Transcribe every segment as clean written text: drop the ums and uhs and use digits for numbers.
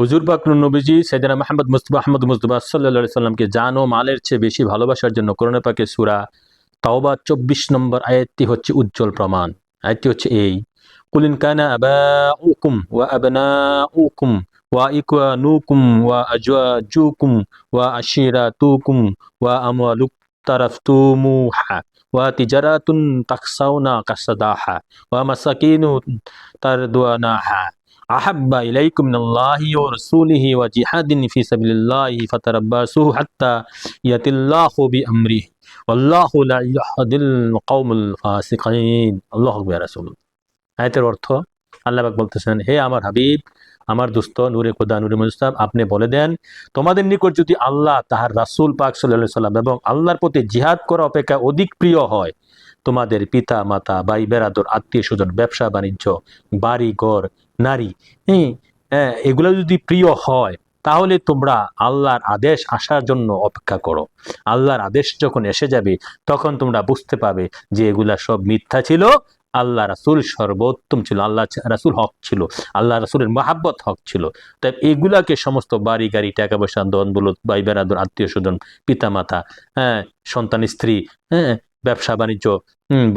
হুজুর পাক নবীজি সাইয়েদনা মুহাম্মদ মুস্তাফা আহমদ মুস্তাফা সাল্লাল্লাহু আলাইহি সাল্লামকে জান ও মালের চেয়ে বেশি ভালোবাসার জন্য কোরআন পাকে সূরা তাওবা 24 নম্বর আয়াতটি হচ্ছে উজ্জ্বল প্রমাণ। আয়াতটি হচ্ছে এই, কুল ইন কানা আবাউকুম ওয়া আবনাউকুম ওয়া ইখওয়ানুকুম ওয়া আজওয়াজুকুম ওয়া আশিরাতুকুম ওয়া আমওয়ালুক তারাফতুমুহা ওয়া তিজারাতুন তাখসাউনা কাসাদাহা ওয়া মাসাকিনু তারদুনাহা আহাব্বা ইলাইকুম মিনাল্লাহি ওয়া রাসূলিহি ওয়া জিহাদিন ফি সাবিলিল্লাহি ফাতারাব্বাসু হাত্তা ইয়াতিল্লাহু বিআমরিহি ওয়াল্লাহু লা ইয়াহদিল কওমুল ফাসিকিন। আল্লাহু আকবার। ইয়া রাসূলুল্লাহ। আয়াতের অর্থ, আল্লাহ পাক বলতেছেন, হে আমার হাবিব, আমার দোস্ত নূরে খোদা নূরে মুস্তাফ, আপনি বলে দেন, তোমাদের নিকট যদি আল্লাহ তাহার রাসূল পাক সাল্লাল্লাহু আলাইহি সাল্লাম এবং আল্লাহর প্রতি জিহাদ করা অপেক্ষা অধিক প্রিয় হয়, তোমাদের পিতা মাতা ভাই বেরাদর আত্মীয় স্বজন ব্যবসা বাণিজ্য বাড়ি ঘর নারী, এগুলো যদি প্রিয় হয়, তাহলে তোমরা আল্লাহর আদেশ আসার জন্য অপেক্ষা করো। আল্লাহর আদেশ যখন এসে যাবে তখন তোমরা বুঝতে পাবে যে এগুলা সব মিথ্যা ছিল, আল্লাহ রাসূল সর্বোত্তম ছিল, আল্লাহ রাসূল হক ছিল, আল্লাহ রাসূলের মহাব্বত হক ছিল। তাই এগুলাকে সমস্ত বাড়ি গাড়ি টাকা পয়সা দন দৌলত ভাই বেরাদর আত্মীয় স্বজন পিতা মাতা, সন্তান স্ত্রী, ব্যবসা বাণিজ্য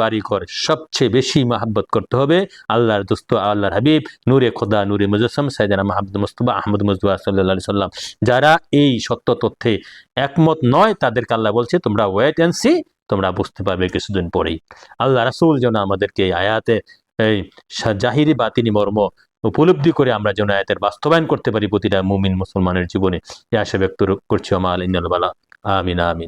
বাড়ি ঘর সবচেয়ে বেশি মহাব্বত করতে হবে আল্লাহর দোস্ত আল্লাহর হাবিব নূরে খোদা নূরে মুজাসসাম সাইয়েদনা মুহাম্মদ মুস্তাফা আহমদ মুস্তাফা সাল্লাল্লাহু আলাইহি সাল্লাম। যারা এই সত্য তথ্যে একমত নয় তাদেরকে আল্লাহ বলছে, তোমরা ওয়েট এন্ড সি, তোমরা বুঝতে পারবে কিছুদিন পরেই। আল্লাহ রাসূল যেন আমাদেরকে এই আয়াতে এই জাহিরি বাতিনি মর্ম উপলব্ধি করে আমরা যেন আয়াতের বাস্তবায়ন করতে পারি প্রতিটা মুমিন মুসলমানের জীবনে, এই আশা ব্যক্ত করছি। আমা আল ইন্নাল বালা। আমিন আমিন।